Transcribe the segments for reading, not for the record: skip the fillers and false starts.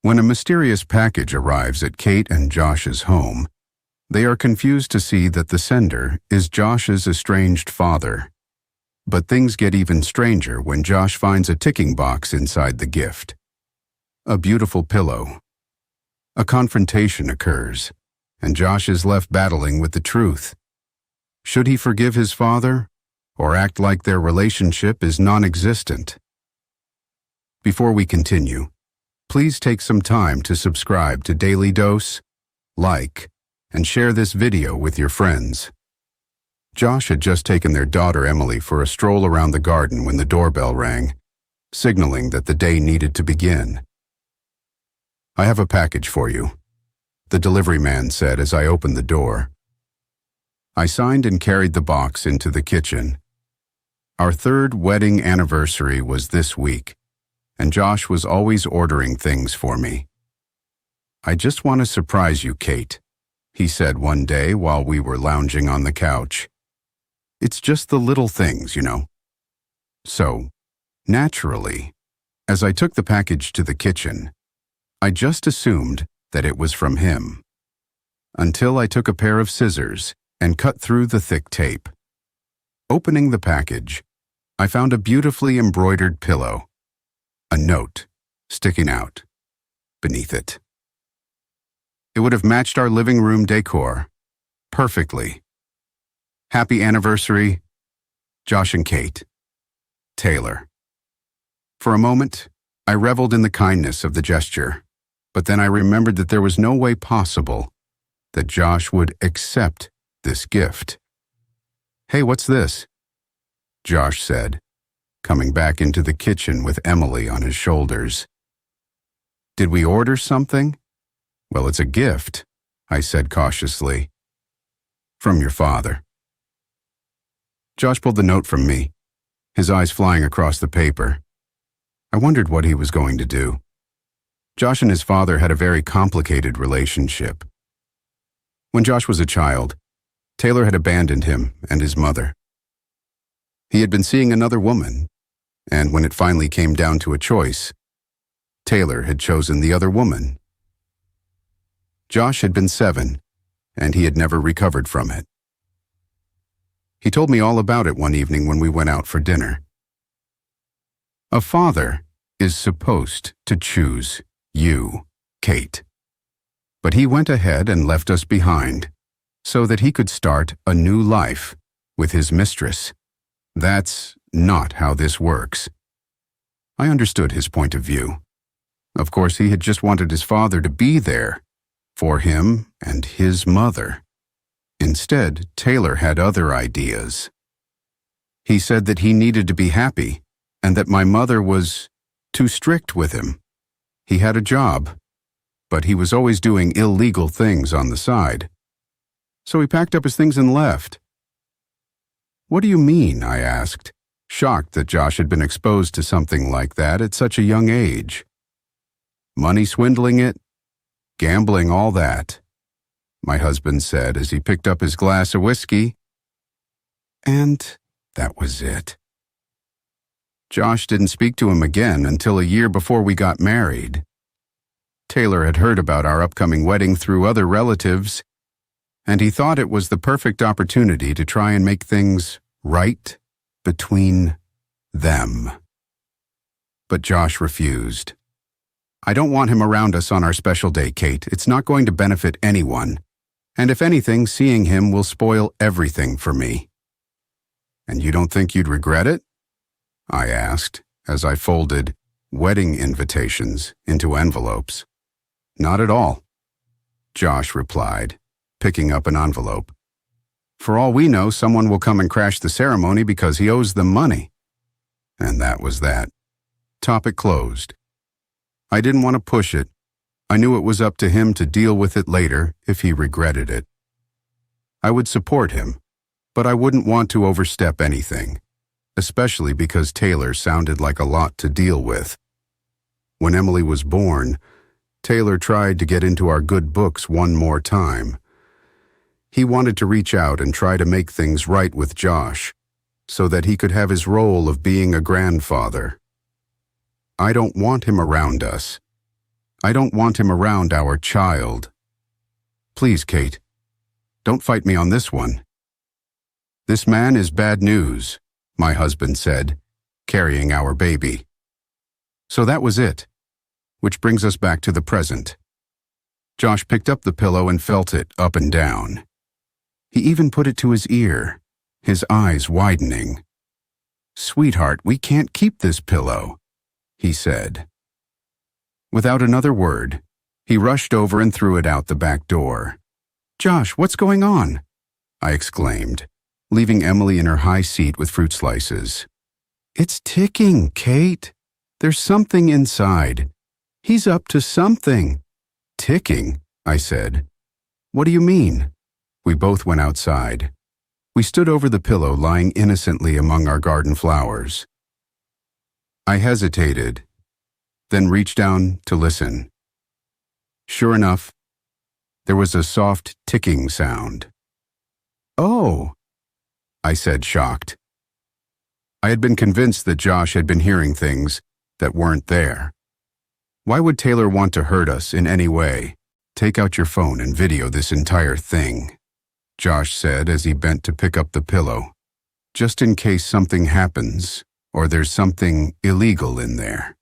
When a mysterious package arrives at Kate and Josh's home, they are confused to see that the sender is Josh's estranged father. But things get even stranger when Josh finds a ticking box inside the gift. A beautiful pillow. A confrontation occurs, and Josh is left battling with the truth. Should he forgive his father, or act like their relationship is non-existent? Before we continue, please take some time to subscribe to Dailydose, like, and share this video with your friends. Josh had just taken their daughter Emily for a stroll around the garden when the doorbell rang, signaling that the day needed to begin. "I have a package for you," the delivery man said as I opened the door. I signed and carried the box into the kitchen. Our third wedding anniversary was this week, and Josh was always ordering things for me. "I just want to surprise you, Kate," he said one day while we were lounging on the couch. "It's just the little things, you know." So, naturally, as I took the package to the kitchen, I just assumed that it was from him, until I took a pair of scissors and cut through the thick tape. Opening the package, I found a beautifully embroidered pillow, a note sticking out beneath it. It would have matched our living room decor perfectly. "Happy anniversary, Josh and Kate. Taylor." For a moment, I reveled in the kindness of the gesture, but then I remembered that there was no way possible that Josh would accept this gift. "Hey, what's this?" Josh said, coming back into the kitchen with Emily on his shoulders. "Did we order something?" "Well, it's a gift," I said cautiously. "From your father." Josh pulled the note from me, his eyes flying across the paper. I wondered what he was going to do. Josh and his father had a very complicated relationship. When Josh was a child, Taylor had abandoned him and his mother. He had been seeing another woman, and when it finally came down to a choice, Taylor had chosen the other woman. Josh had been 7, and he had never recovered from it. He told me all about it one evening when we went out for dinner. "A father is supposed to choose you, Kate. But he went ahead and left us behind so that he could start a new life with his mistress. That's not how this works." I understood his point of view. Of course, he had just wanted his father to be there for him and his mother. Instead, Taylor had other ideas. He said that he needed to be happy and that my mother was too strict with him. He had a job, but he was always doing illegal things on the side. So he packed up his things and left. "What do you mean?" I asked, shocked that Josh had been exposed to something like that at such a young age. "Money swindling it, gambling, all that," my husband said as he picked up his glass of whiskey. And that was it. Josh didn't speak to him again until a year before we got married. Taylor had heard about our upcoming wedding through other relatives, and he thought it was the perfect opportunity to try and make things right between them. But Josh refused. "I don't want him around us on our special day, Kate. It's not going to benefit anyone. And if anything, seeing him will spoil everything for me." "And you don't think you'd regret it?" I asked as I folded wedding invitations into envelopes. "Not at all," Josh replied, picking up an envelope. "For all we know, someone will come and crash the ceremony because he owes them money." And that was that. Topic closed. I didn't want to push it. I knew it was up to him to deal with it later if he regretted it. I would support him, but I wouldn't want to overstep anything, especially because Taylor sounded like a lot to deal with. When Emily was born, Taylor tried to get into our good books one more time. He wanted to reach out and try to make things right with Josh, so that he could have his role of being a grandfather. I don't want him around us, I don't want him around our child. Please, Kate, don't fight me on this one. This man is bad news, my husband said, carrying our baby. So that was it, which brings us back to the present. Josh picked up the pillow and felt it up and down. He even put it to his ear, his eyes widening. "Sweetheart, we can't keep this pillow," he said. Without another word, he rushed over and threw it out the back door. "Josh, what's going on?" I exclaimed, leaving Emily in her high seat with fruit slices. "It's ticking, Kate. There's something inside. He's up to something." "Ticking?" I said. "What do you mean?" We both went outside. We stood over the pillow lying innocently among our garden flowers. I hesitated, then reached down to listen. Sure enough, there was a soft ticking sound. "Oh," I said, shocked. I had been convinced that Josh had been hearing things that weren't there. Why would Taylor want to hurt us in any way? "Take out your phone and video this entire thing," Josh said as he bent to pick up the pillow, "just in case something happens or there's something illegal in there."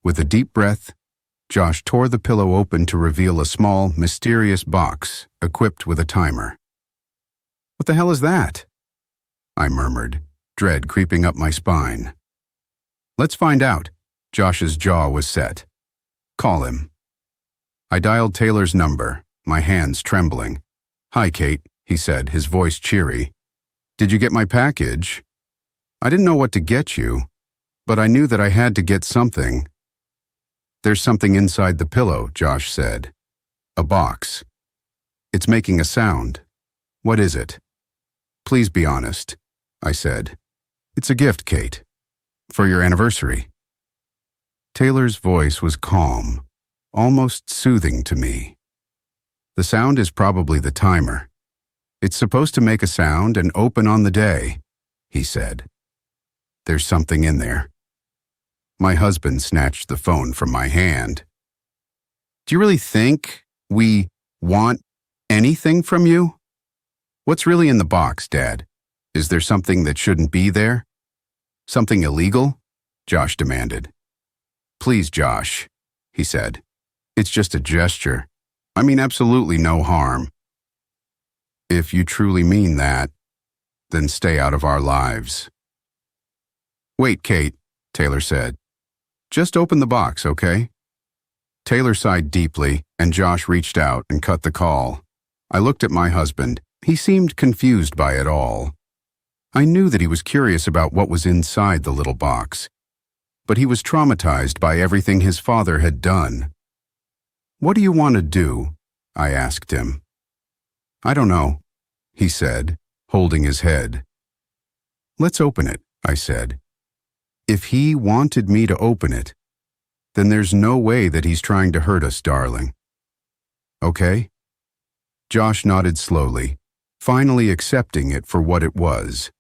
With a deep breath, Josh tore the pillow open to reveal a small, mysterious box equipped with a timer. "What the hell is that?" I murmured, dread creeping up my spine. "Let's find out." Josh's jaw was set. "Call him." I dialed Taylor's number, my hands trembling. "Hi, Kate," he said, his voice cheery. "Did you get my package?" I didn't know what to get you, but I knew that I had to get something. "There's something inside the pillow," Josh said. "A box. It's making a sound. What is it?" "Please be honest," I said. "It's a gift, Kate. For your anniversary." Taylor's voice was calm, almost soothing to me. "The sound is probably the timer. It's supposed to make a sound and open on the day," he said. "There's something in there." My husband snatched the phone from my hand. "Do you really think we want anything from you? What's really in the box, Dad? Is there something that shouldn't be there? Something illegal?" Josh demanded. "Please, Josh," he said. "It's just a gesture. I mean absolutely no harm." "If you truly mean that, then stay out of our lives." "Wait, Kate," Taylor said. "Just open the box, okay?" Taylor sighed deeply, and Josh reached out and cut the call. I looked at my husband. He seemed confused by it all. I knew that he was curious about what was inside the little box, but he was traumatized by everything his father had done. "What do you want to do?" I asked him. "I don't know," he said, holding his head. "Let's open it," I said. "If he wanted me to open it, then there's no way that he's trying to hurt us, darling. Okay?" Josh nodded slowly, finally accepting it for what it was.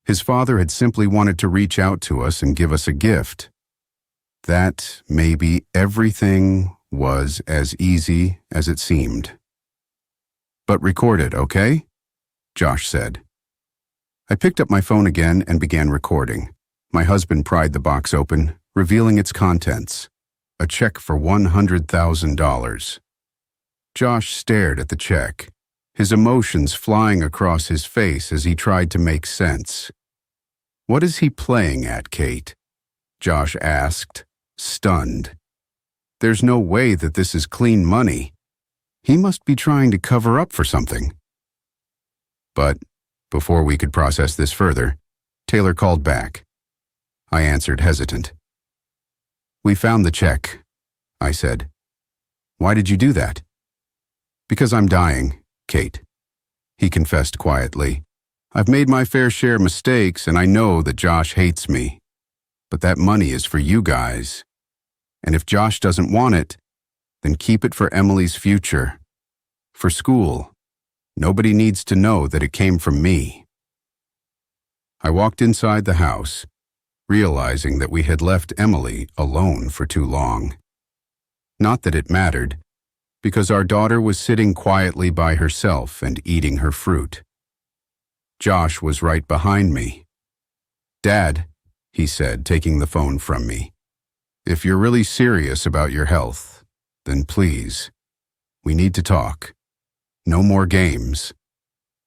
His father had simply wanted to reach out to us and give us a gift. That maybe everything was as easy as it seemed. "But record it, okay?" Josh said. I picked up my phone again and began recording. My husband pried the box open, revealing its contents, a check for $100,000. Josh stared at the check, his emotions flying across his face as he tried to make sense. "What is he playing at, Kate?" Josh asked, stunned. "There's no way that this is clean money. He must be trying to cover up for something." But before we could process this further, Taylor called back. I answered, hesitant. "We found the check," I said. "Why did you do that?" "Because I'm dying, Kate," he confessed quietly. "I've made my fair share of mistakes, and I know that Josh hates me. But that money is for you guys. And if Josh doesn't want it, then keep it for Emily's future. For school. Nobody needs to know that it came from me." I walked inside the house, realizing that we had left Emily alone for too long. Not that it mattered, because our daughter was sitting quietly by herself and eating her fruit. Josh was right behind me. "Dad," he said, taking the phone from me, "if you're really serious about your health, then please, we need to talk. No more games."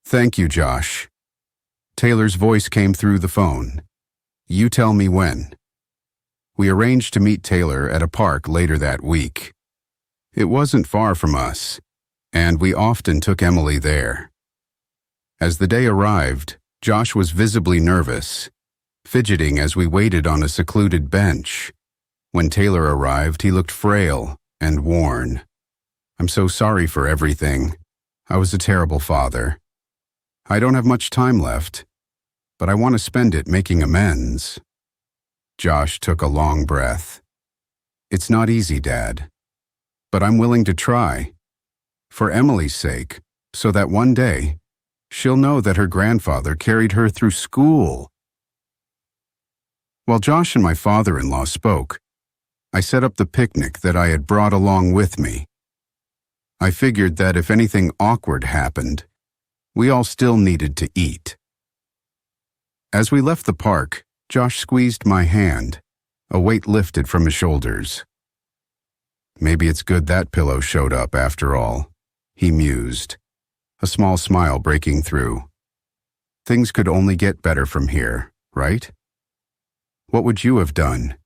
"Thank you, Josh." Taylor's voice came through the phone. "You tell me when." We arranged to meet Taylor at a park later that week. It wasn't far from us, and we often took Emily there. As the day arrived, Josh was visibly nervous, fidgeting as we waited on a secluded bench. When Taylor arrived, he looked frail and worn. "I'm so sorry for everything. I was a terrible father. I don't have much time left, but I want to spend it making amends." Josh took a long breath. "It's not easy, Dad, but I'm willing to try. For Emily's sake, so that one day, she'll know that her grandfather carried her through school." While Josh and my father-in-law spoke, I set up the picnic that I had brought along with me. I figured that if anything awkward happened, we all still needed to eat. As we left the park, Josh squeezed my hand, a weight lifted from his shoulders. "Maybe it's good that pillow showed up after all," he mused, a small smile breaking through. "Things could only get better from here, right? What would you have done